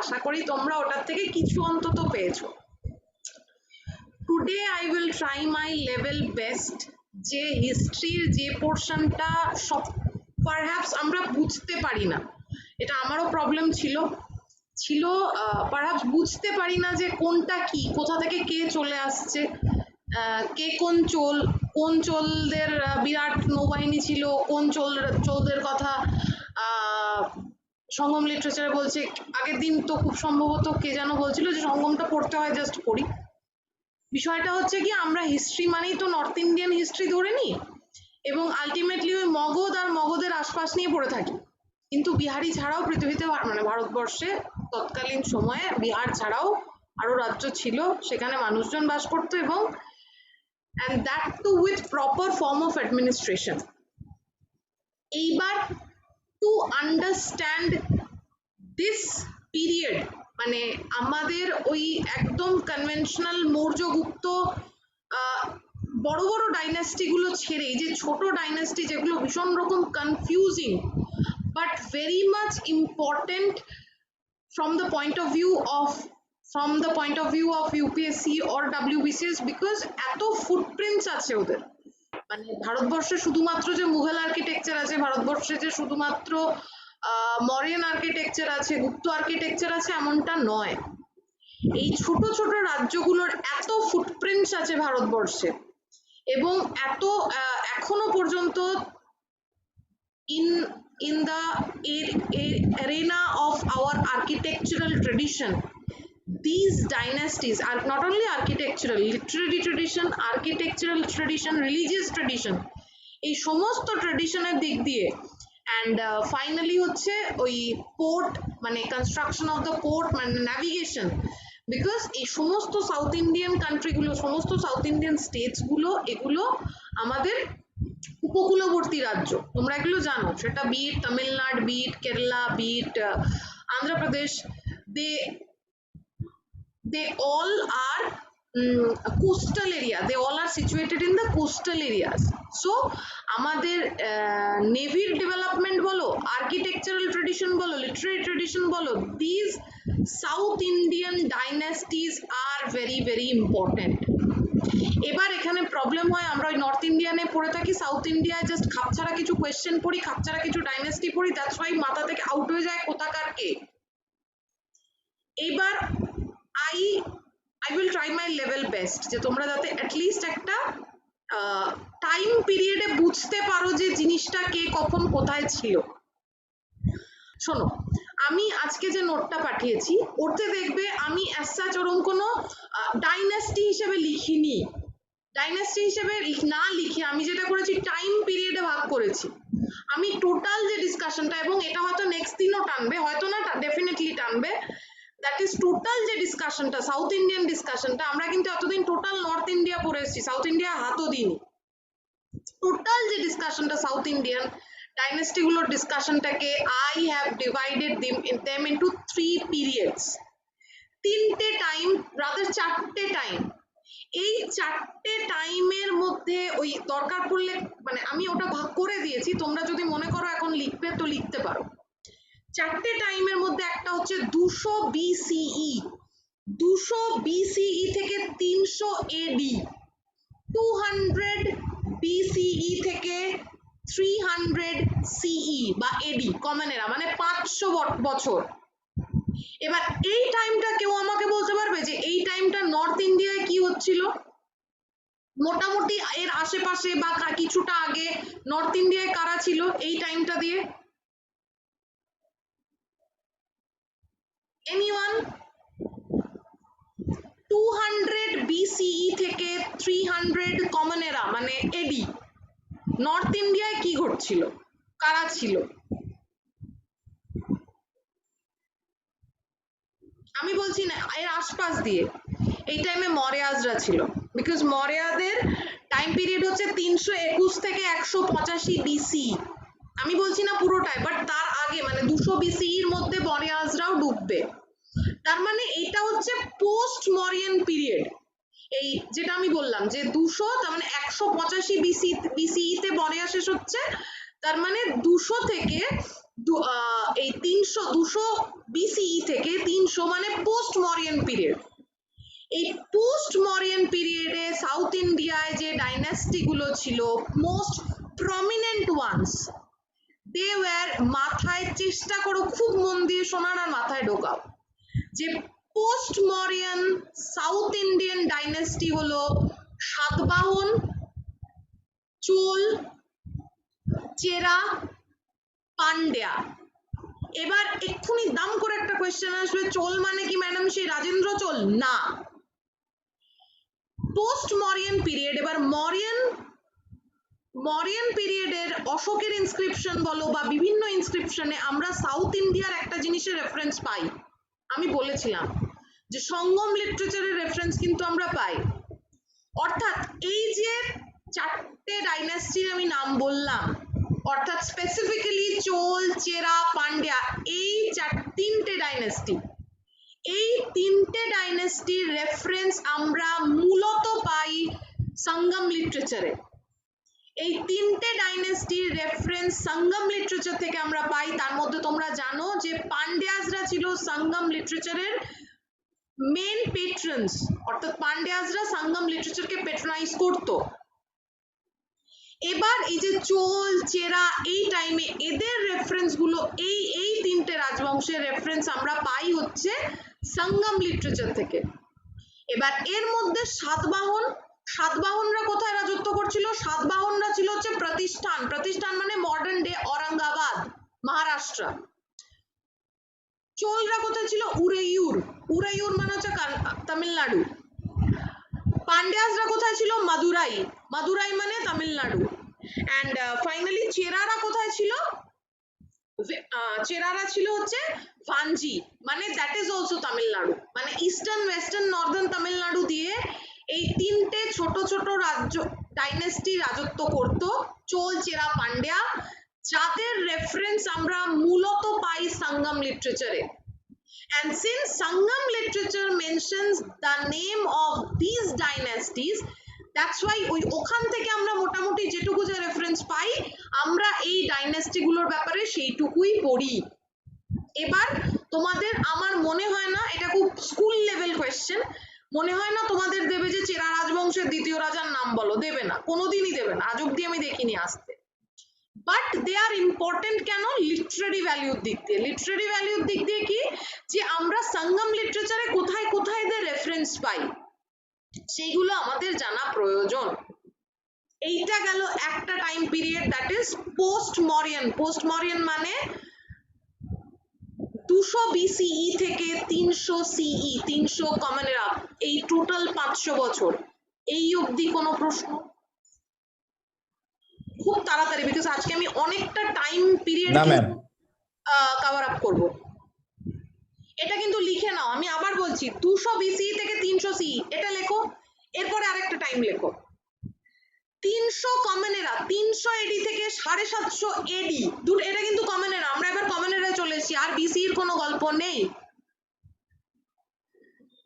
আশা করি তোমরা ওটার থেকে কিছু অন্তত পেয়েছো। Today I will try my level best যে হিস্ট্রির যে পোর্শনটা সব পারহ্যাপস আমরা বুঝতে পারি না, এটা আমারও প্রবলেম ছিল পারহ্যাপস বুঝতে পারি না যে কোনটা কি, কোথা থেকে কে চলে আসছে, কে কোন চোলদের বিরাট নৌবাহিনী ছিল, কোন চোলদের কথা সঙ্গম লিটারেচারে বলছে। আগের দিন তো খুব সম্ভবত কে যেন বলছিল যে সঙ্গমটা পড়তে হয়, জাস্ট পড়ি। বিষয়টা হচ্ছে কি, আমরা হিস্ট্রি মানেই তো নর্থ ইন্ডিয়ান হিস্ট্রি ধরে নিই এবং আলটিমেটলি ওই মগধ আর মগধের আশপাশ নিয়ে পড়ে থাকি। কিন্তু বিহারি ছাড়াও পৃথিবীতে মানে ভারতবর্ষে তৎকালীন সময়ে বিহার ছাড়াও আরো রাজ্য ছিল, সেখানে মানুষজন বাস করতো এবং and that too with proper form of administration. এইবার to understand this period মানে আমাদের ওই একদম কনভেনশনাল মৌর্যগুপ্ত বড় বড় ডাইনাস্টি গুলো ছেড়ে এই যে ছোট ডাইনাস্টি যেগুলো ভীষণ রকম confusing but very much important from the point of view of UPSC or WBCS because এত ফুটপ্রিন্টস আছে ওদের। মানে ভারতবর্ষে শুধুমাত্র যে মুঘল আর্কিটেকচার আছে, ভারতবর্ষে যে শুধুমাত্র মরিয়ান আর্কিটেকচার আছে, গুপ্ত আর্কিটেকচার আছে, এমনটা নয়। এই ছোট ছোট রাজ্যগুলোর এত ফুটপ্রিন্টস আছে ভারতবর্ষে এবং এত এখনো পর্যন্ত in the arena of our architectural tradition, these dynasties are not only architectural, literary tradition, architectural tradition, religious tradition, এই সমস্ত ট্রেডিশনের দিক দিয়ে and finally হচ্ছে ওই পোর্ট মানে কনস্ট্রাকশন অফ দ্য পোর্ট মানে ন্যাভিগেশন, বিকজ এই সমস্ত সাউথ ইন্ডিয়ান কান্ট্রিগুলো, সমস্ত সাউথ ইন্ডিয়ান স্টেটস গুলো, এগুলো আমাদের উপকূলবর্তী রাজ্য, তোমরা এগুলো জানো, সেটা be it Tamil Nadu, be it Kerala, be it Andhra Pradesh, they all are coastal area, they all are situated in the coastal areas. So আমাদের নেভির ডেভেলপমেন্ট বলো, আর্কিটেকচারাল ট্রেডিশন বলো, লিটারারি ট্রেডিশন বলো, these সাউথ ইন্ডিয়ান ডাইনাস্টিজ আর ভেরি ভেরি ইম্পর্টেন্ট। এবার এখানে প্রবলেম হয়, আমরা ওই নর্থ ইন্ডিয়ানে পড়ে থাকি, সাউথ ইন্ডিয়ায় জাস্ট খাপছাড়া কিছু কোয়েশ্চেন পড়ি, খাপছাড়া কিছু ডাইনাস্টি পড়ি, দ্যাটস ওয়াই মাথা থেকে আউট হয়ে যায় কোথাকার কে। এইবার I will try my level best যে তোমরা যাতে অ্যাটলিস্ট একটা টাইম পিরিয়ডে বুঝতে পারো যে জিনিসটা কে কখন কোথায় ছিল। শোনো, আমি আজকে যে নোটটা পাঠিয়েছি ওতে দেখবে আমি অ্যাজ সাচ ওরকম কোনো ডাইনাস্টি হিসেবে লিখিনি, ডাইনাস্টি হিসেবে না লিখে আমি যেটা করেছি টাইম পিরিয়ডে ভাগ করেছি। আমি টোটাল যে ডিসকাশনটা, এবং এটা হয়তো নেক্সট দিনও টানবে, হয়তো না, ডেফিনেটলি টানবে, দ্যাট ইজ টোটাল যে ডিসকাশনটা, সাউথ ইন্ডিয়ান ডিসকাশনটা। আমরা কিন্তু এতদিন টোটাল নর্থ ইন্ডিয়া পড়ে এসেছি, সাউথ ইন্ডিয়া হাতও দিইনি। টোটাল যে ডিসকাশনটা সাউথ ইন্ডিয়ান ডাইনাস্টি গুলোর ডিসকাশনটাকে I have divided them into 3 periods, 3টে টাইম, রাদার 4টে টাইম। এই 4টে টাইমের মধ্যে ওই দরকার পড়লে মানে আমি ওটা ভাগ করে দিয়েছি, তোমরা যদি মনে করো এখন লিখবে তো লিখতে পারো। 4টে টাইমের মধ্যে একটা হচ্ছে 200 BCE, 200 BCE থেকে 300 AD, 200 BCE থেকে 300 CE বা AD কমন এরা, মানে 500 বছর। এবার এই টাইমটা কেউ আমাকে বলতে পারবে যে এই টাইমটা নর্থ ইন্ডিয়ায় কি হচ্ছিল, মোটামুটি এর আশেপাশে বা কিছুটা আগে নর্থ ইন্ডিয়ায় কারা ছিল এই টাইমটা দিয়ে? এনিওয়ান? 200 BCE থেকে 300 কমন এরা মানে এডি, নর্থ ইন্ডিয়ায় কি ঘটছিল, কারা ছিল? আমি বলছি না, এর আশপাশ দিয়ে এই টাইমে মৌর্যরা ছিল, বিকজ মৌর্যদের টাইম পিরিয়ড হচ্ছে 321 থেকে 185 BCE। আমি বলছি না পুরোটাই, বাট তার আগে মানে 200 BCE এর মধ্যে মৌর্যরাও ডুববে। তার মানে এইটা হচ্ছে পোস্ট মরিয়ান পিরিয়ড। এই যেটা আমি বললাম যে 200, তার মানে 185 BCE তে মৌর্য শেষ হচ্ছে, তার মানে 200 থেকে এই 200 BCE থেকে 300 মানে পোস্ট মরিয়ান পিরিয়ড। এই পোস্ট মরিয়ান পিরিয়ডে সাউথ ইন্ডিয়ায় যে ডাইনাস্টি গুলো ছিল most prominent ones, they were, মাথায় চেষ্টা করো খুব মন দিয়ে শোনার আর মাথায় ঢোকাও, যে post Mauryan south Indian dynasty হলো সাতবাহন, চোল, চেরা, পান্ড্যা। এবার এক্ষুনি দাম করে একটা কোয়েশ্চেন আসবে, চোল মানে কি ম্যাডাম সেই রাজেন্দ্র চোল? না, পোস্ট মরিয়ান পিরিয়ড। এবার মরিয়ান পিরিয়ডের অশোকের ইনস্ক্রিপশন বলো বা বিভিন্ন ইনস্ক্রিপশনে আমরা সাউথ ইন্ডিয়ার একটা জিনিসের রেফারেন্স পাই। আমি বলেছিলাম যে সঙ্গম লিটারেচারের রেফারেন্স কিন্তু আমরা পাই। অর্থাৎ এই যে চারটে ডাইনাস্টির আমি নাম বললাম, অর্থাৎ স্পেসিফিক্যালি চোল, চেরা, পান্ড্যা, এই তিনটে ডাইনাস্টি, এই তিনটে ডাইনাস্টির রেফারেন্স আমরা মূলত পাই সঙ্গম লিটারেচারে। এই তিনটে ডাইনাস্টির রেফারেন্স সঙ্গম লিটারেচার থেকে আমরা পাই। তার মধ্যে তোমরা জানো যে পান্ড্যাসরা ছিল সঙ্গম লিটারেচারের মেন পেট্রন্স, অর্থাৎ পান্ড্যাসরা সঙ্গম লিটারেচারকে পেট্রোনাইজ করতো। এবার এই যে চোল, চেরা, এই টাইমে এদের রেফারেন্স গুলো, এই তিনটে রাজবংশের রেফারেন্স আমরা পাই হচ্ছে সঙ্গম লিটারেচার থেকে। এবার এর মধ্যে সাতবাহনরা কোথায় রাজত্ব করছিল? সাতবাহনরা ছিল হচ্ছে প্রতিষ্ঠান মানে মডার্ন ডে औरंगाबाद, মহারাষ্ট্র। চোলরা কোথায় ছিল? উরেয়ুর মানে হচ্ছে তামিলনাড়ু। পান্ড্যাসরা কোথায় ছিল? মাদুরাই মানে তামিলনাড়ু। অ্যান্ড ফাইনালি চেরারা কোথায় ছিল? চেরারা ছিল হচ্ছে ভাঞ্জি, মানে দ্যাট ইজ অলসো তামিলনাড়ু। মানে ইস্টার্ন, ওয়েস্টার্ন, নর্দার্ন তামিলনাড়ু দিয়ে এই তিনটে ছোট ছোট রাজ্য ডাইনেস্টি রাজত্ব করত, চোল, চেরা, পান্ড্যা, যাদের রেফারেন্স আমরা মূলত পাই সঙ্গম লিটারেচারে। And since Sangam literature mentions the name of these dynasties, that's why ওখান থেকে আমরা মোটামুটি যেটুকু যে রেফারেন্স পাই আমরা এই ডাইনাস্টি গুলোর ব্যাপারে সেইটুকুই পড়ি। এবার তোমাদের, আমার মনে হয় না, এটা খুব স্কুল লেভেল কোয়েশ্চেন, মনে হয় না তোমাদের দেবে যে চেরা রাজবংশের দ্বিতীয় রাজার নাম বলো, দেবে না, কোনোদিনই দেবে না, আজ অব্দি আমি দেখিনি আসতে। বাট দে আর ইম্পর্টেন্ট কেন? লিটারারি ভ্যালুর দিক দিয়ে। লিটারারি ভ্যালুর দিক দিয়ে কি, যে আমরা সঙ্গম লিটারেচারে কোথায় কোথায় এদের রেফারেন্স পাই সেইগুলো আমাদের জানা প্রয়োজন। এইটা গেল একটা time period, that is post Mauryan. Post Mauryan মানে 200 BCE থেকে 300 CE, 300 কমন এরা, এই টোটাল 500 বছর। এই অবধি কোনো প্রশ্ন? খুব তাড়াতাড়ি, বিকজ আজকে আমি অনেকটা টাইম পিরিয়ড কভার আপ করব। এটা কিন্তু লিখে নাও, আমি আবার বলছি 200 BCE থেকে 300 CE এটা লেখো, এরপরে আরেকটা টাইম লেখো। 300 কমন এরা, 300 এডি থেকে 750 এডি, এটা কিন্তু কমন এরা। আমরা এবার কমন এরায় চলে এসেছি, আর বিসির কোনো গল্প নেই।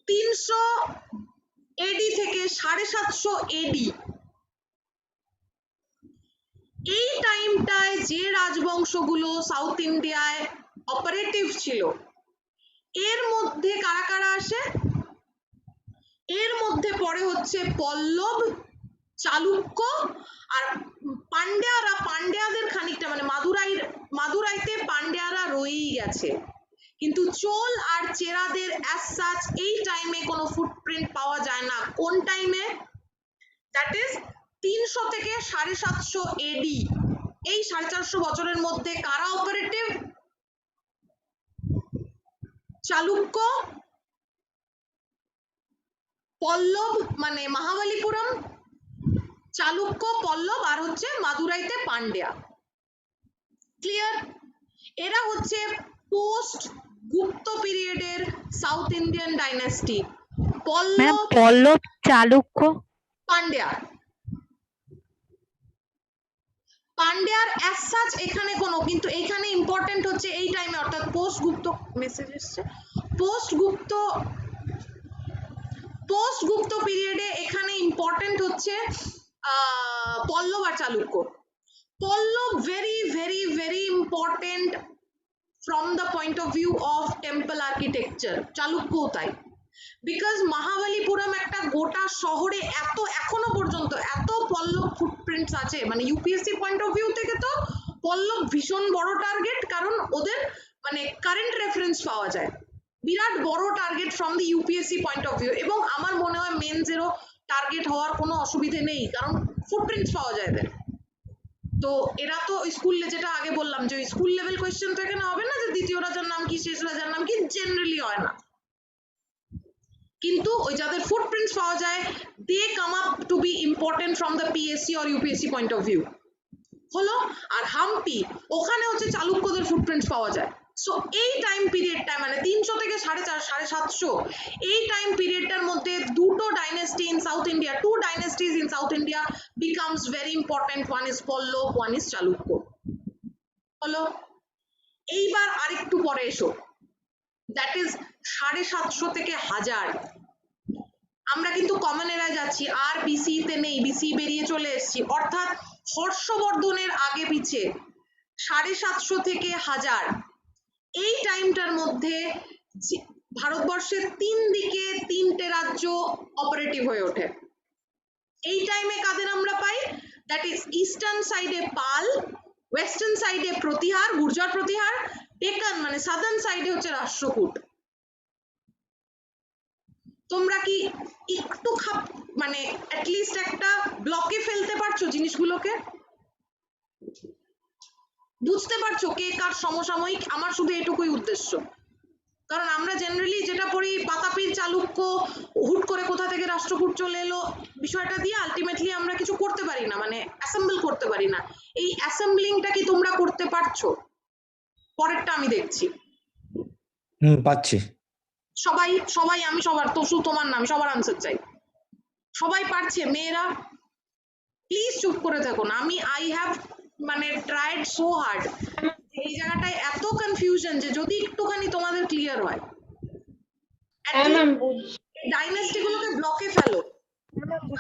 300 এডি থেকে 750 এডি, এই টাইমটায় যে রাজবংশগুলো সাউথ ইন্ডিয়ায় অপারেটিভ ছিল, এর মধ্যে কারা কারা আসে? এর মধ্যে পড়ে হচ্ছে পল্লব, চালুক্য আর পান্ড্যারা। পান্ড্যাদের খানিকটা, মানে মাদুরাইতে পান্ড্যারা রয়েই গেছে, কিন্তু চোল আর চেরাদের অ্যাজ সাচ এই টাইমে কোনো ফুটপ্রিন্ট পাওয়া যায় না। কোন টাইমে? দ্যাট ইজ 300 থেকে 750 এডি। এই 450 বছরের মধ্যে কারা অপারেটিভ? চালুক্য, পল্লব মানে মহাবলীপুরম, চালুক্য, পল্লব আর হচ্ছে মাদুরাইতে পান্ড্যা। ক্লিয়ার? এরা হচ্ছে পোস্ট গুপ্ত পিরিয়ডের south Indian dynasty. Pallava, Chalukya, Pandya. পান্ড্যার অ্যাজ সাচ এখানে কোনো, কিন্তু এখানে ইম্পর্টেন্ট হচ্ছে এই টাইমে, অর্থাৎ পোস্ট গুপ্ত, মেসেজ এসছে, পোস্ট গুপ্ত পিরিয়ডে এখানে ইম্পর্টেন্ট হচ্ছে পল্লব আর Chalukya. Pallava very very very important from the point of view of temple architecture, চালুক্যও তাই। বিকজ মহাবালিপুরম একটা গোটা শহরে এত এখনো পর্যন্ত এত পল্লব ফুটপ্রিন্টস আছে, মানে ইউপিএসসি পয়েন্ট অফ ভিউ থেকে তো পল্লব ভীষণ বড় টার্গেট, কারণ ওদের মানে কারেন্ট রেফারেন্স পাওয়া যায়, বিরাট বড় target from the UPSC point of view. এবং আমার মনে হয় মেনসেরও টার্গেট হওয়ার কোনো অসুবিধে নেই, কারণ ফুটপ্রিন্টস পাওয়া যায় এদের। তো এরা তো স্কুল, যেটা আগে বললাম যে স্কুল লেভেল কোয়েশ্চেন তো এখানে হবে না যে দ্বিতীয় রাজার নাম কি শেষ রাজার নাম কি, জেনারেলি হয় না, কিন্তু ওই যাদের ফুটপ্রিন্টস পাওয়া যায় they come up to be important from the PSC or UPSC point of view হলো। আর হাম্পি, ওখানে হচ্ছে চালুক্যদের ফুটপ্রিন্টস পাওয়া যায়। সো এই টাইম পিরিয়ডটা মানে 300 থেকে 450 750, এই টাইম পিরিয়ডটার মধ্যে দুটো dynasty in south India, two dynasties in south India becomes very important, one is Pallava, one is Chalukya হলো। এইবার আরেকটু পরে এসো, দ্যাট ইজ 750 থেকে 1000। আমরা কিন্তু কমন এরায় যাচ্ছি, আর বিসি তে নেই, বিসি বেরিয়ে চলে এসেছি, অর্থাৎ হর্ষবর্ধনের আগে পিছে 750 থেকে 1000 এই টাইমটার মধ্যে ভারতবর্ষের 3 দিকে 3টে রাজ্য অপারেটিভ হয়ে ওঠে। এই টাইমে কাদের আমরা পাই? দ্যাট ইজ ইস্টার্ন সাইডে পাল, ওয়েস্টার্ন সাইডে প্রতিহার, গুর্জর প্রতিহার, ডেকান মানে সাদার্ন সাইডে হচ্ছে রাষ্ট্রকূট। তোমরা কি একটু মানে অ্যাটলিস্ট একটা ব্লকে ফেলতে পারছো জিনিসগুলোকে? বুঝতে পারছো কে কার সমসাময়িক? আমার শুধু এটুকুই উদ্দেশ্য, কারণ আমরা জেনারেলি যেটা পড়ি পাতাপীর চালুক্য, হুট করে কোথা থেকে রাষ্ট্রকূট চলে এলো, বিষয়টা দিয়ে আলটিমেটলি আমরা কিছু করতে পারি না, মানে অ্যাসেম্বল করতে পারি না। এই অ্যাসেম্বলিংটা কি তোমরা করতে পারছো? পরেরটা আমি দেখছি। পাচ্ছি। সবাই সবাই আমি সবার, তো শুধু তোমার নাম, সবার আনসার চাই। সবাই পারছে? মেয়েরা প্লিজ চুপ করে থাকো না। আমি আই হ্যাভ মানে ট্রাইড সো হার্ড, এই জায়গাটায় এত কনফিউশন যে যদি একটুখানি তোমাদের ক্লিয়ার হয়। ডাইনেস্টি গুলোকে ব্লকে ফেলো,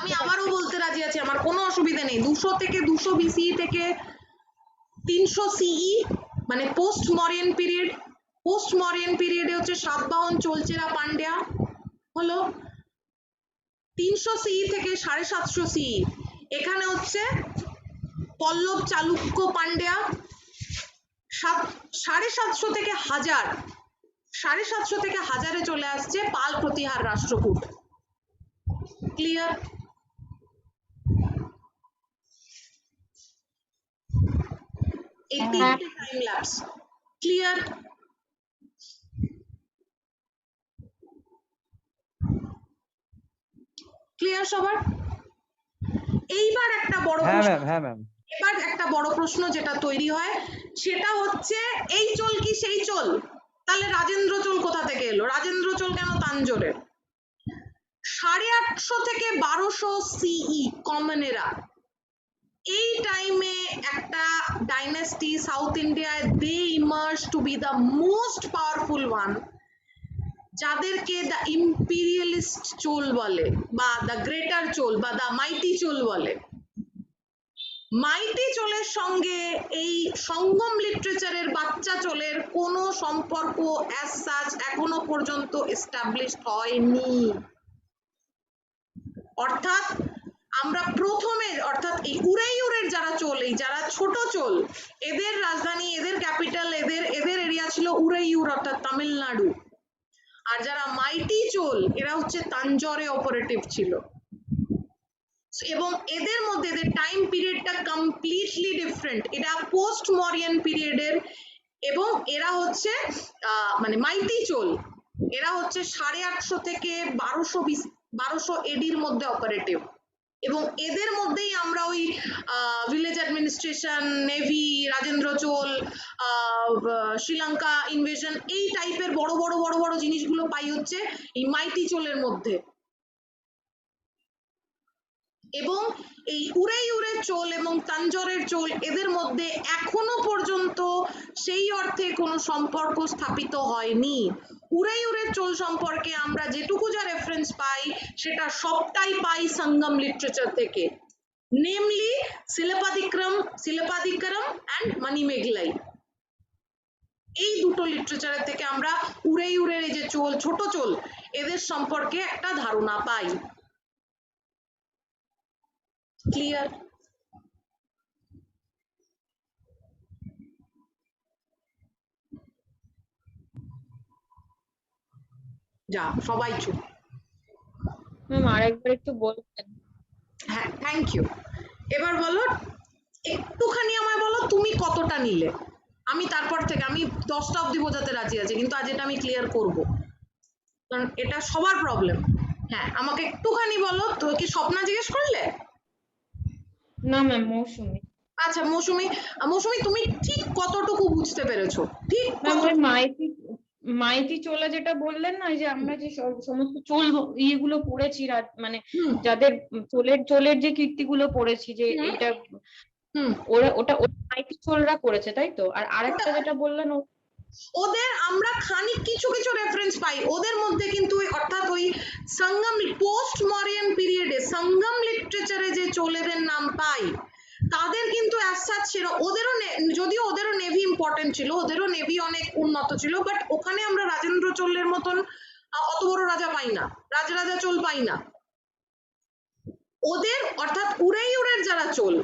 আমি আবারও বলতে রাজি আছি, আমার কোনো অসুবিধা নেই। 200 থেকে 200 বিসি থেকে 300 সিই মানে post Mauryan period. Post Mauryan পিরিয়ডে হচ্ছে সাতবাহন, চোলচেরা, পান্ডিয়া হলো। 300 সিই থেকে 750 সিই এখানে হচ্ছে পল্লব, চালুক্য, পান্ডিয়া। 750 থেকে 1000, 750 থেকে 1000-এ চলে আসছে পাল, প্রতিহার, রাষ্ট্রকূট। ক্লিয়ার? এই তিনটে টাইম ল্যাপস ক্লিয়ার? ক্লিয়ার সবার? এইবার একটা বড় প্রশ্ন, হ্যাঁ ম্যাম। এবার একটা বড় প্রশ্ন যেটা তৈরি হয় সেটা হচ্ছে এই চোল কি সেই চোল? তাহলে রাজেন্দ্র চোল কোথা থেকে এলো? রাজেন্দ্র চোল কেন তাঞ্জোরের? 850 থেকে 1200 সিই কমন এরা, এই টাইমে একটা ডাইনেস্টি সাউথ ইন্ডিয়ায় they emerge to be the most powerful one, যাদেরকে দ্য ইম্পিরিয়ালিস্ট চোল বলে বা দ্য গ্রেটার চোল বা দ্য মাইটি চোল বলে। মাইটি চোলের সঙ্গে এই সঙ্গম লিটারেচারের বাচ্চা চোলের কোনো সম্পর্ক অ্যাজ সাচ এখনো পর্যন্ত এস্টাবলিশড হয়নি। অর্থাৎ আমরা প্রথমে, অর্থাৎ এই উরেইউরের যারা চোল, এই যারা ছোট চোল, এদের রাজধানী, এদের ক্যাপিটাল, এদের এরিয়া ছিল উরেইউর অর্থাৎ তামিলনাড়ু। আর যারা মাইটি চোল এরা হচ্ছে তাঞ্জোরে অপারেটিভ ছিল, এবং এদের মধ্যে এদের টাইম পিরিয়ডটা কমপ্লিটলি ডিফারেন্ট। এটা পোস্ট মরিয়ান পিরিয়ডের, এবং এরা হচ্ছে মানে মাইটি চোল, এরা হচ্ছে 850 থেকে 1200 এডির মধ্যে অপারেটিভ, এবং এদের মধ্যেই আমরা ওই village administration, navy, Rajendra Chola, Sri Lanka invasion, এই টাইপের বড় বড় বড় বড় জিনিসগুলো পাই হচ্ছে এই মাইটি চোলের মধ্যে। এবং এই উরেইউরের চোল এবং তাঞ্জোরের চোল এদের মধ্যে এখনো পর্যন্ত সেই অর্থে কোনো সম্পর্ক স্থাপিত হয়নি। উরেইউরের চোল সম্পর্কে আমরা যেটুকু যা রেফারেন্স পাই সেটা সবটাই পাই সঙ্গম লিটারেচার থেকে, নেমলি শিলাপাদিক্রম অ্যান্ড মণিমেগলাই। এই দুটো লিটারেচারের থেকে আমরা উড়ের এই যে চোল, ছোট চোল, এদের সম্পর্কে একটা ধারণা পাই। ক্লিয়ার? যা সবাই চুপ। ম্যাম আরেকবার একটু বলবেন? হ্যাঁ, থ্যাংক ইউ। এবার বলো, একটুখানি আমায় বলো তুমি কতটা নিলে। আমি তারপর থেকে আমি 10টা অবধি বোঝাতে রাজি আছি, কিন্তু আজ এটা আমি ক্লিয়ার করব, কারণ এটা সবার প্রবলেম। হ্যাঁ, আমাকে একটুখানি বলো, তো কি স্বপ্না জিজ্ঞেস করলে? না ম্যাম, মৌসুমী। আচ্ছা মৌসুমী, মৌসুমী তুমি ঠিক কতটুকু বুঝতে পেরেছো? ঠিক ম্যাম কত? ওই মাইতি চোলা যেটা বললেন না, যে আমরা যে সমস্ত চোল ইয়েগুলো পড়েছি, মানে হুম যাদের চোলের যে কীর্তিগুলো পড়েছি, যে হুম এইটা হুম ওটা মাইতি চোলরা করেছে, তাই তো? আর আরেকটা যেটা বললেন ওদের আমরা খানিক কিছু কিছু রেফারেন্স পাই ওদের মধ্যে, কিন্তু অর্থাৎ ওই সঙ্গম পোস্ট মরিয়ান পিরিয়ডে সঙ্গম লিটারেচারে যে চোলেদের নাম পাই, তাদের কিন্তু অ্যাজ সাচ ওদেরও যদিও ওদেরও নেভি ইম্পর্টেন্ট ছিল, ওদেরও নেভি অনেক উন্নত ছিল, বাট ওখানে আমরা রাজেন্দ্র চোলের মতন অত বড় রাজা পাই না, রাজা চোল পাই না। ওদের অর্থাৎ উড়ের যারা চোল,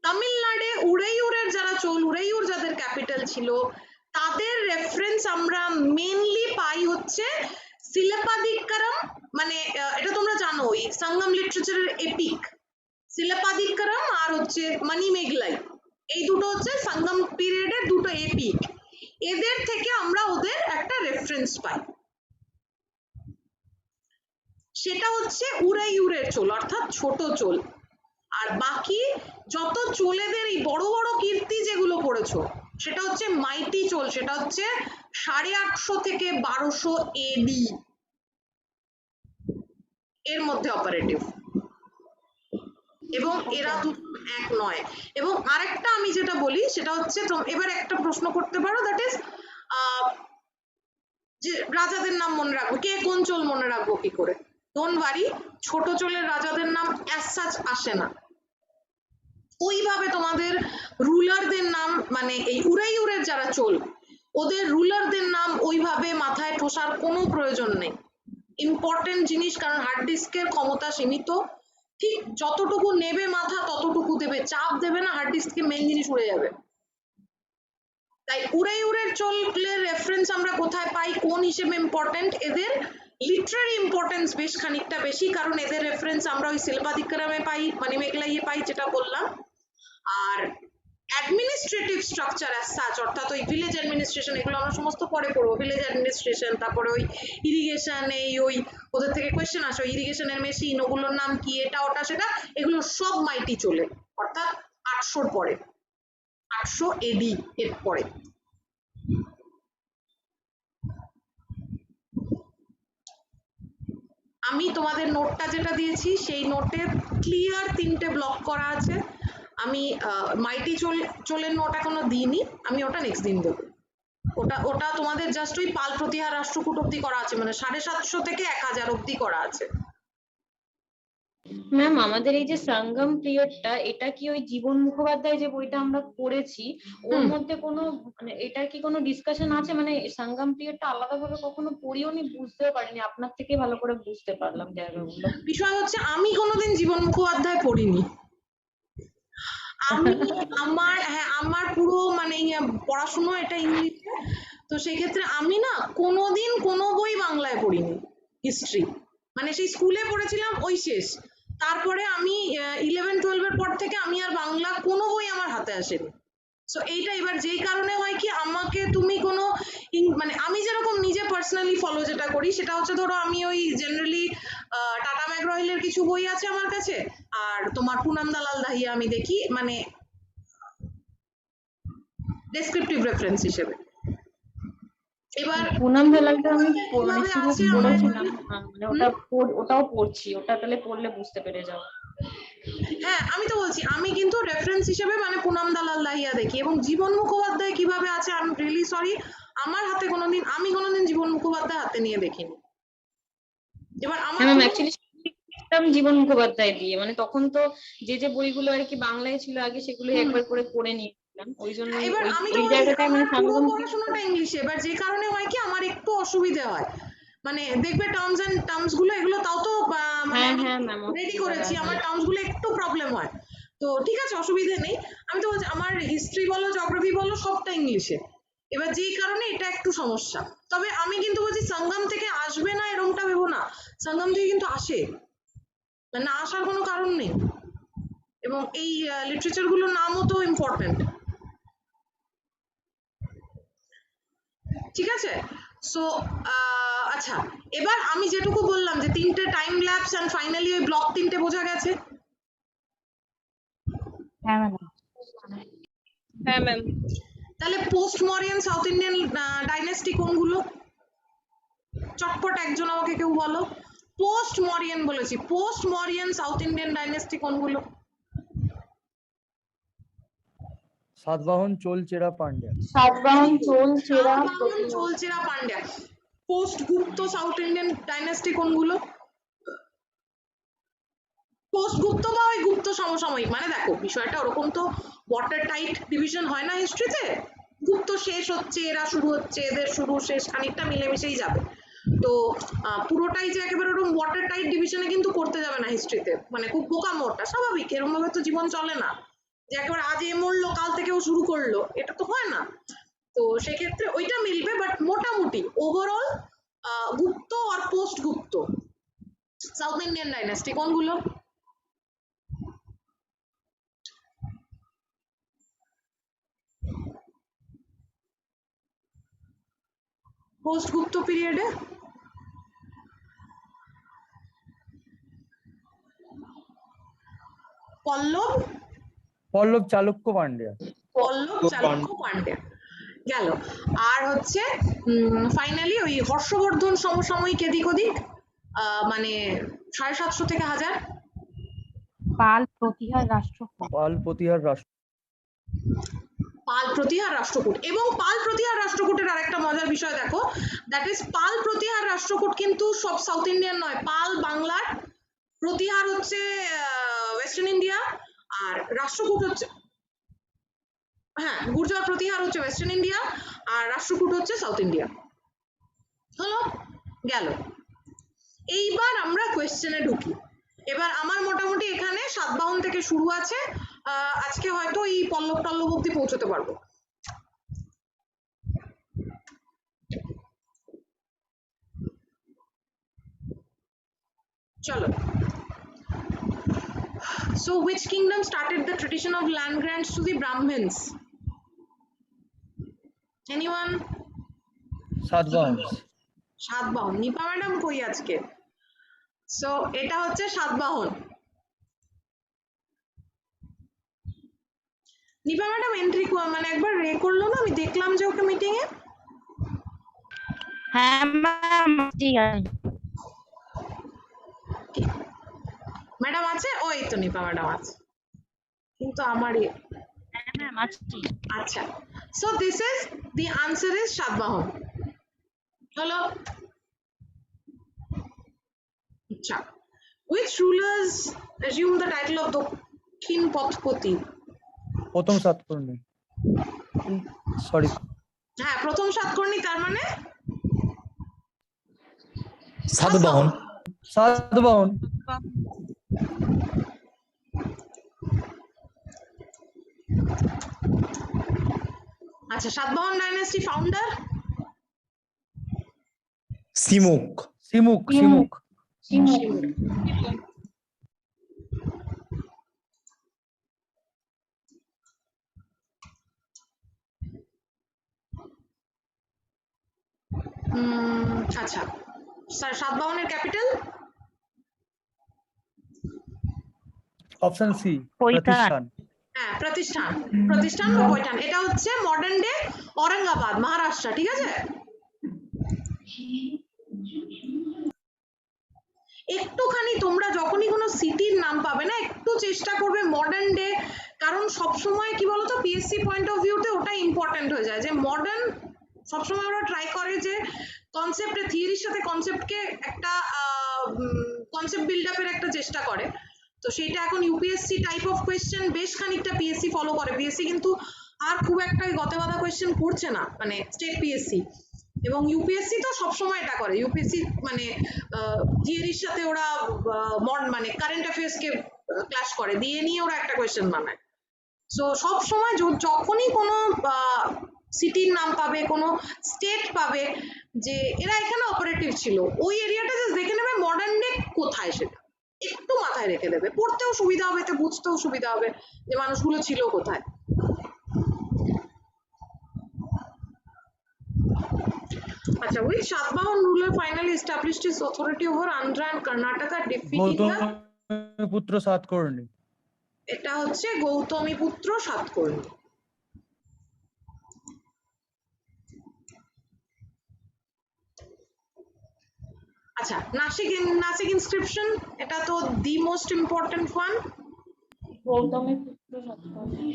তামিলনাড়ে উড়ের যারা চোল, উড়েইউর যাদের ক্যাপিটাল ছিল, তাদের রেফারেন্স আমরা মেইনলি পাই হচ্ছে শিলাপাদিকারম, মানে এটা তোমরা জানো ওই সঙ্গম লিটারেচারের এপিক শিলাপাদিকারম আর হচ্ছে মণিমেগলাই, এই দুটো হচ্ছে সঙ্গম পিরিয়ডের দুটো এপিক, এদের থেকে আমরা ওদের একটা রেফারেন্স পাই, সেটা হচ্ছে উড়ের চোল অর্থাৎ ছোট চোল। আর বাকি যত চোলেদের এই বড় বড় কীর্তি যেগুলো পড়েছো, সেটা হচ্ছে মাইটি চোল, সেটা হচ্ছে 850 থেকে 1200 এডি এর মধ্যে অপারেটিভ, এবং এরা দুটো এক নয়। এবং আরেকটা আমি যেটা বলি সেটা হচ্ছে, এবার একটা প্রশ্ন করতে পারো, দ্যাট ইজ যে রাজাদের নাম মনে রাখবো, কে কোন চোল মনে রাখবো কি করে? ডোন্ট ওয়ারি, ছোট চোলের রাজাদের নাম অ্যাজ সাচ আসে না, ওইভাবে তোমাদের রুলারদের নাম, মানে এই উড়ের যারা চোল, ওদের রুলারদের নাম ওইভাবে মাথায় ঠোসার কোনো প্রয়োজন নেই। ইম্পর্টেন্ট জিনিস, কারণ হার্ড ডিস্কের ক্ষমতা সীমিত, ঠিক যতটুকু নেবে মাথা ততটুকু দেবে, চাপ দেবে না, হার্ড ডিস্কে মেইন জিনিস উড়ে যাবে। তাই উড়ের চোলের রেফারেন্স আমরা কোথায় পাই, কোন হিসেবে ইম্পর্টেন্ট, এদের লিটারারি ইম্পর্টেন্স বেশ খানিকটা বেশি, কারণ এদের রেফারেন্স আমরা ওই শিলাপাদিকারমে পাই, মণিমেগলাইয়ে পাই, যেটা বললাম। আর অ্যাডমিনিস্ট্রেটিভ স্ট্রাকচার অ্যাজ সাচ, অর্থাৎ ওই ভিলেজ অ্যাডমিনিস্ট্রেশন, এগুলো আমরা সমস্ত পরে পড়বো, ভিলেজ অ্যাডমিনিস্ট্রেশন, তারপরে ওই ইরিগেশন, ওই ওদের থেকে কোয়েশ্চেন আসে ইরিগেশনের মেশিন, ওগুলোর নাম কি, এটা ওটা সেটা, এগুলো সব মাইটি চলে, অর্থাৎ 800 পরে, 800 এডি এর পরে। আমি তোমাদের নোটটা যেটা দিয়েছি সেই নোটে ক্লিয়ার 3টে ব্লক করা আছে, আমি মাইটি চোলের নোট এখনো দিইনি, আমি ওটা নেক্সট দিন দেবো। ওটা তোমাদের জাস্ট ওই পাল প্রতিহার রাষ্ট্রকূট অব্দি করা আছে, মানে 750 থেকে 1000 অব্দি করা আছে। ম্যাম আমাদের এই যে সঙ্গম পিরিয়ডটা, এটা কি ওই জীবন মুখোপাধ্যায় যে বইটা আমরা পড়েছি ওর মধ্যে কোনো, মানে এটা কি কোনো ডিসকাশন আছে? মানে সঙ্গম পিরিয়ডটা আলাদাভাবে কখনো পড়িও নি, বুঝতেও পারিনি, আপনার থেকে ভালো করে বুঝতে পারলাম জায়গাগুলো। বিষয় হচ্ছে আমি কোনোদিন জীবন মুখোপাধ্যায় পড়িনি, আমি আমার পুরো মানে পড়াশুনো এটা ইংলিশে, তো সেই ক্ষেত্রে আমি না কোনোদিন কোনো বই বাংলায় পড়িনি হিস্ট্রি, মানে সেই স্কুলে পড়েছিলাম ওই শেষ, তারপরে আমি 11-12 এর পর থেকে আমি আর বাংলা কোনো বই আমার হাতে আসেনি। সো এইটা এবার যেই কারণে হয় কি, আমাকে তুমি কোনো মানে আমি যেরকম নিজে পার্সোনালি ফলো যেটা করি সেটা হচ্ছে, ধরো আমি ওই জেনারেলি টাটা ম্যাকগ্রহিলের কিছু বই আছে আমার কাছে, আর তোমার পুনাম দালাল দাহিয়া আমি দেখি, মানে ডেসক্রিপটিভ রেফারেন্স হিসেবে। এবার পুনাম দালালটা আমি মানে কিভাবে শুরু আছে করেছিলাম, মানে ওটাও পড়ছি, ওটা তাহলে পড়লে বুঝতে পেরে যাবো। হ্যাঁ আমি তো বলছি, আমি কিন্তু রেফারেন্স হিসেবে মানে পুনাম দালাল দাহিয়া দেখি, এবং জীবন মুখোপাধ্যায় কিভাবে আছে আই এম রিয়েলি সরি, আমি কোনোদিন জীবন মুখোপাধ্যায় হাতে নিয়ে দেখিনি। এবার আমার জীবন মুখোপাধ্যায় দিয়ে, মানে তখন তো যে বইগুলো আর কি বাংলায় ছিল আগে সেগুলো একবার করে পড়ে নিই, ওই জন্য এবার ওই আমি তো ওই বলছি জায়গাটায় আমার মানে পুরো সাংগম পড়াশোনাটা ইংলিশে, এবার যে কারণে হয় কি আমার একটু অসুবিধা হয়, মানে দেখবে টার্মস গুলো এগুলো তাও তো মানে হ্যাঁ আমি হ্যাঁ ম্যাম রেডি করেছি, আমার টার্মস গুলো একটু প্রবলেম হয়, তো ঠিক আছে অসুবিধা নেই। আমি তো বলছি আমার হিস্ট্রি বলো জিওগ্রাফি বলো সবটা ইংলিশে, এবার যেই কারণে এটা একটু সমস্যা। তবে আমি কিন্তু বলছি সঙ্গম থেকে আসবে না এরকমটা ভেবো না, সঙ্গম থেকে কিন্তু আসে, মানে না আসার কোনো কারণ নেই, এবং এই লিটারেচার গুলোর নামও তো ইম্পর্টেন্ট, ঠিক আছে। সো আচ্ছা, এবার আমি যেটুকু বললাম যে 3টে টাইম ল্যাপস এন্ড ফাইনালি ওই ব্লক 3টে বোঝা গেছে। হ্যাঁ ম্যাডাম। হ্যাঁ ম্যাম তাহলে post Mauryan south Indian dynasty কোনগুলো, চটপট একজন আমাকে কেউ বলো। পোস্ট মরিয়ান বলেছি, post Mauryan south Indian dynasty কোনগুলো? সাতবাহন, চোল, চেরা, পান্ড্য়া। সাতবাহন চোল চেরা সাতবাহন চোলচেরা পান্ড্য়া। পোস্ট গুপ্ত সাউথ ইন্ডিয়ান ডাইনেস্টি কোনগুলো? পোস্ট গুপ্ত বা ওই গুপ্ত সমসাময়িক, মানে দেখো বিষয়টা ওরকম তো ওয়াটার টাইট ডিভিশন হয় না হিস্ট্রিতে, গুপ্ত শেষ হচ্ছে এরা শুরু হচ্ছে, এদের শুরু শেষ খানিকটা মিলেমিশেই যাবে, তো পুরোটাই যে একেবারে ওরকম ওয়াটার টাইট ডিভিশনে কিন্তু করতে যাবে না হিস্ট্রিতে, মানে খুব বোকামোটা স্বাভাবিক, এরকম ভাবে তো জীবন চলে না যে একেবারে আজ এ মরলো কাল থেকেও শুরু করলো, এটা তো হয় না। তো সেক্ষেত্রে ওইটা মিলবে, বাট মোটামুটি ওভারঅল গুপ্ত আর পোস্ট গুপ্ত সাউথ ইন্ডিয়ান ডাইনেস্টি কোনগুলো? পোস্ট গুপ্ত পিরিয়ডে পল্লব, পল্লব, চালুক্য, পান্ড্য়া। পল্লব চালুক্য পান্ড্য়া গেল। আর হচ্ছে ফাইনালি ওই হর্ষবর্ধন সমসাময়িক এদিক ওদিক, মানে 750 থেকে 1000। পাল প্রতিহার রাষ্ট্রকূট। পাল, প্রতিহার, রাষ্ট্র। পাল প্রতিহার রাষ্ট্রকূট, এবং পাল প্রতিহার রাষ্ট্রকূটের আরেকটা মজার বিষয় দেখো, দ্যাট ইজ পাল প্রতিহার রাষ্ট্রকূট কিন্তু সব সাউথ ইন্ডিয়ান নয়, পাল বাংলার, প্রতিহার হচ্ছে ওয়েস্টার্ন ইন্ডিয়া, আর রাষ্ট্রকূট হচ্ছে, হ্যাঁ গুর্জর প্রতিহার হচ্ছে ওয়েস্টার্ন ইন্ডিয়া, আর রাষ্ট্রকূট হচ্ছে সাউথ ইন্ডিয়া। হলো, গেল। এইবার আমরা কোয়েশ্চেনে ঢুকি। এবার আমার মোটামুটি এখানে সাতবাহন থেকে শুরু আছে, আজকে হয়তো এই পল্লব টল্লব অব্দি পৌঁছতে পারবো। চলো। So which kingdom started the tradition of land grants to the Brahmins? Anyone? Satavahana. Satavahana. Nipa madam কই আজকে? সো এটা হচ্ছে সাতবাহন। নিপা ম্যাডাম এন্ট্রি মানে একবার রে করলো না, আমি দেখলাম যে ওকে মিটিং এ। হ্যাঁ ম্যাম ঠিক আছে। ম্যাডাম আছে, ওই তো নিপা ম্যাডাম আছে, কিন্তু আমারই। হ্যাঁ ম্যাম আছি। আচ্ছা, so this is the answer is Satavahana. হলো, আচ্ছা, which rulers assumed the title of দক্ষিণ পথপতি? প্রথম সাতকর্ণী। সরি, হ্যাঁ প্রথম সাতকর্ণী, তার মানে সাতবাহন। সাতবাহন। আচ্ছা, সাতবাহন ডাইনেস্টি ফাউন্ডার? সিমুক। সিমুক, সিমুক। আচ্ছা স্যার, সাতবাহনের capital? Option C, Paithan. Pratishthana. হ্যাঁ প্রতিষ্ঠান, প্রতিষ্ঠান বা পৈঠান, এটা হচ্ছে মডার্ন ডে औरंगाबाद মহারাষ্ট্র, ঠিক আছে। একটুখানি তোমরা যখনই কোনো সিটির নাম পাবে না একটু চেষ্টা করবে মডার্ন ডে, কারণ সবসময় কি বলতো পিএসসি পয়েন্ট অফ ভিউতে ওটা ইম্পর্টেন্ট হয়ে যায়, যে মডার্ন সবসময় ওরা ট্রাই করে যে কনসেপ্টে থিওরির সাথে কনসেপ্টকে একটা কনসেপ্ট বিল্ড আপের একটা চেষ্টা করে, তো সেটা এখন ইউপিএসসি টাইপ অফ কোয়েশ্চেন বেশ খানিকটা পিএসসি ফলো করে, পিএসসি কিন্তু আর খুব একটা ওই গতে বাঁধা কোয়েশ্চেন করছে না, মানে স্টেট পিএসসি এবং ইউপিএসসি তো সবসময় এটা করে। ইউপিএসসি মানে জিএরির সাথে ওরা মানে কারেন্ট অ্যাফেয়ার্স কে ক্লাস করে, দিয়ে নিয়ে ওরা একটা কোয়েশ্চেন বানায়। সো সব সময় যখনই কোনো সিটির নাম পাবে, কোনো স্টেট পাবে যে এরা এখানে অপারেটিভ ছিল, ওই এরিয়াটা জাস্ট দেখে নেবে মডার্ন ডে কোথায়, সেটা একটু মাথায় রেখে দেবে, পড়তেও সুবিধা হবে, এতে বুঝতেও সুবিধা হবে যে মানুষগুলো ছিল কোথায়। আচ্ছা, which Satvahan ruler finally established his authority over Andhra and Karnataka, defeating the? গৌতমপুত্র Satakarni. এটা হচ্ছে গৌতমীপুত্র সাতকর্ণী। আচ্ছা, নাসিক ইনস্ক্রিপশন, এটা তো the most important one. Gautamiputra Satakarni.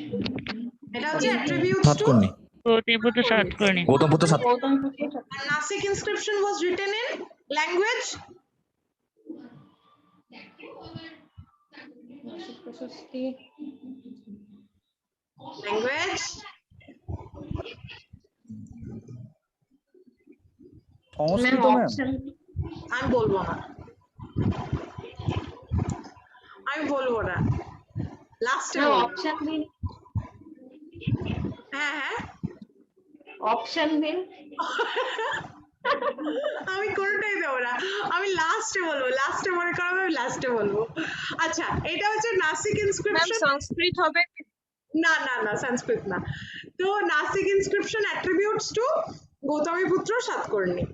এটা হচ্ছে attributes to Satakarni Gautamaputra Satakarni. Gautamaputra Sata Gautamiputra and Nasik inscription was written in language prashasti Sanskrit ma'am. Option আমি বলবো না, লাস্টে অপশন দিন, হ্যাঁ হ্যাঁ অপশন দিন। আমি কোনটাই দেবো না, আমি লাস্টে বলবো, লাস্টে মনে করো আমি লাস্টে বলবো। আচ্ছা, এটা হচ্ছে নাসিক ইনস্ক্রিপশন। সংস্কৃত হবে? না না না, সংস্কৃত না। তো Nasik inscription attributes to Gautamiputra Satakarni.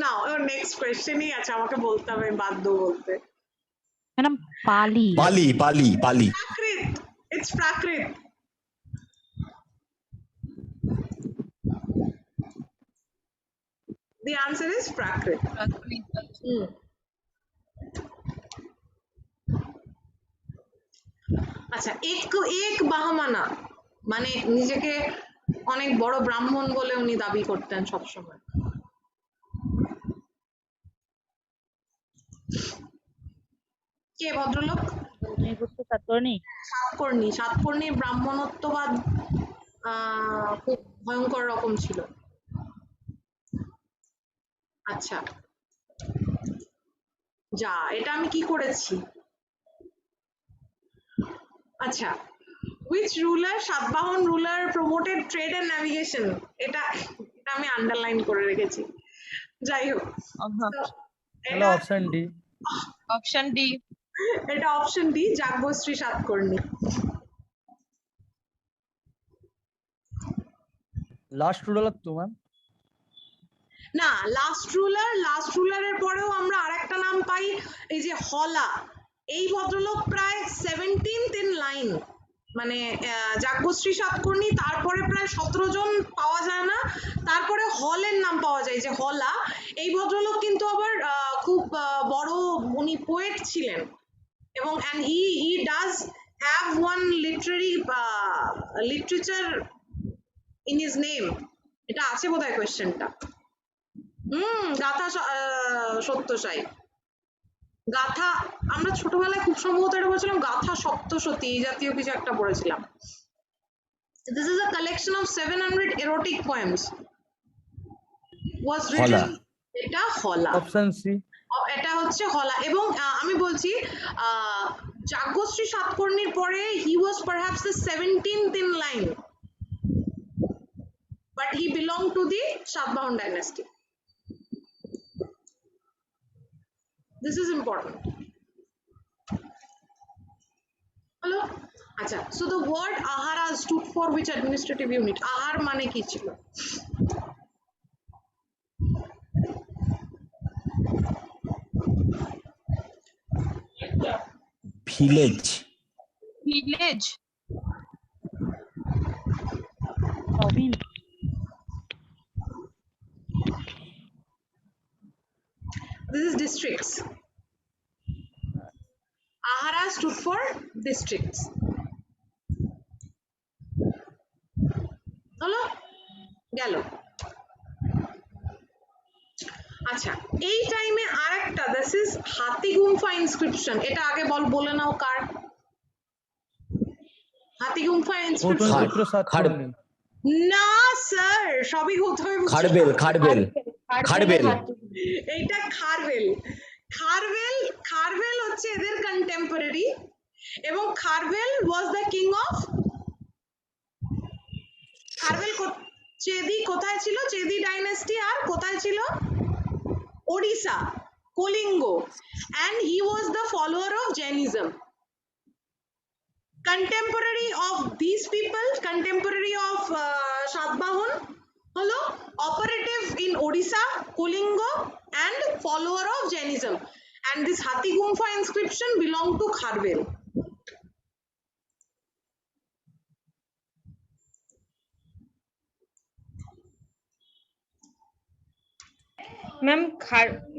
না, নেক্সট কোয়েশ্চেনই আছে, আমাকে বলতে হবে, আমি বাধ্য বলতে। ম্যাডাম পালি। Pali Pali Pali Prakrit, it's Prakrit. The answer is Prakrit. আচ্ছা, এক বাহমানা মানে নিজেকে অনেক বড় ব্রাহ্মণ বলে উনি দাবি করতেন সবসময়। কে ভদ্রলোক? গৌতমপুত্র সাতকর্ণী। সাতকর্ণীর ব্রাহ্মণত্ববাদ খুব ভয়ঙ্কর রকম ছিল। আচ্ছা, যা, এটা আমি কি করেছি? আচ্ছা, which ruler, Satavahana ruler promoted trade and navigation? এটা আমি আন্ডারলাইন করে রেখেছি। যাই হোক, তাহলে অপশন ডি। Option D. এটা option D, Yajnashri Satakarni. Last ruler তো ম্যাম। না, লাস্ট রুলারের পরেও আমরা আরেকটা নাম পাই, এই যে হলা। এই ভদ্রলোক প্রায় 17th in line, মানে যাজ্ঞশ্রী সাতকর্ণী, তারপরে প্রায় 17 জন পাওয়া যায় না, তারপরে হলের নাম পাওয়া যায়, যে হলা। এই ভদ্রলোক কিন্তু আবার খুব বড়, উনি পোয়েট ছিলেন, এবং and he does have one literature in his name. এটা আছে বোধহয় কোয়েশ্চেনটা। গাথা সত্যসাই। গাথা, আমরা ছোটবেলায় খুব সম্ভবত এটা বলছিলাম গাথা সপ্তশতী, এই জাতীয় কিছু একটা পড়েছিলাম। This is a collection of 700 erotic poems. Was written. এটা হলা। Option C. এটা হচ্ছে হলা, এবং আমি বলছি যাজ্ঞশ্রী সাতকর্ণীর পরে he was perhaps the 17th in line, but he belonged to the Satvahan dynasty. This is important. Hello? আচ্ছা, so the word ahara stood for which administrative unit? আহার মানে কি ছিল? Village village. Province. This is districts. Ahara stood for districts. হলো? গেল। আচ্ছা, এই টাইমে আরেকটা, this is হাতি গুম্ফা ইনস্ক্রিপশন। এটা আগে বলে নাও কার? হাতিগুম্ফা ইনস্ক্রিপশন গৌতমীপুত্র সাতকর্ণী না স্যার, সবই গৌতমীপুত্র খারবেল খারবেল খারবেল। এইটা খারবেল। খারবেল হচ্ছে এদের কন্টেম্পোরারি, এবং Kharavela was the king of Kharavela. Chedi কোথায় ছিল? চেদি ডাইনেস্টি আর কোথায় ছিল? Odisha, Kalinga, and he was the follower of Jainism. Contemporary of these people, contemporary of Satbahun হলো operative in Odisha, Kolingo, and follower of Jainism. And this Hathigumpha inscription belong to Kharvel.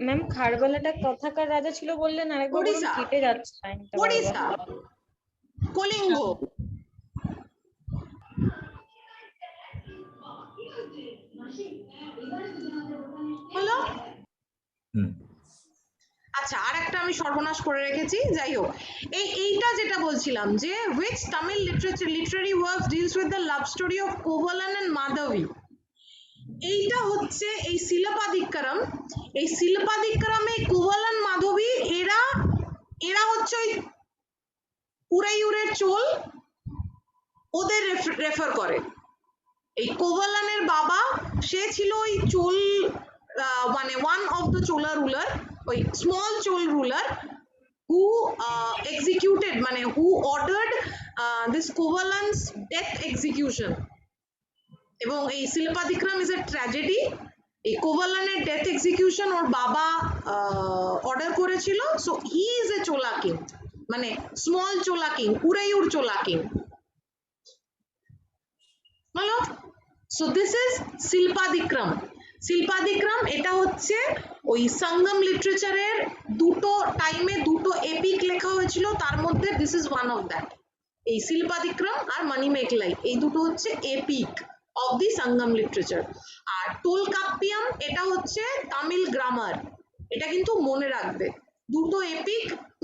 Ma'am খারবেলাটা কোথাকার রাজা ছিল বললেন আরেকবার বলুন, ওড়িশা। কেটে যাচ্ছে লাইনটা বারবার। Odisha, Kolingo. হলো? হুম। আচ্ছা, আর একটা আমি সর্বনাশ করে রেখেছি, যাই হোক। এইটা যেটা বলছিলাম যে which Tamil literary works deals with the love story of Kovalan and Madhavi. এইটা হচ্ছে এই শিলাপাদিক্কারম। এই শিলাপাদিক্কারমে কোভালান মাধবী এরা হচ্ছে ওই উড়াইউরের চোল, ওদের রেফার করে। এই কোভালানের বাবা সে ছিল ওই চোল, মানে one of the Chola ruler, ওই small Chola ruler who executed, মানে who ordered this Kovalan's death execution. এবং এই শিলাপাদিক্রম ইজ এ ট্র্যাজেডি। এই কোভালানের ডেথ এক্সিকিউশন ওর বাবা অর্ডার করেছিল। So he is a Chola king, মানে স্মল চোলা কিং, উড়াইউর চোলা কিং। বলো, সো দিস ইজ শিল্পাদিক্রম। শিল্পাদিক্রম এটা হচ্ছে ওই সঙ্গম লিটারেচারের দুটো টাইমে দুটো এপিক লেখা হয়েছিল, তার মধ্যে this is one of that. এই শিল্পাদিক্রম আর মণিমেখলাই এই দুটো হচ্ছে epic of the Sangam literature. আর টোলকাপ্পিয়াম এটা হচ্ছে তামিল গ্রামার। এটা কিন্তু মনে রাখবে, দুটো এপিক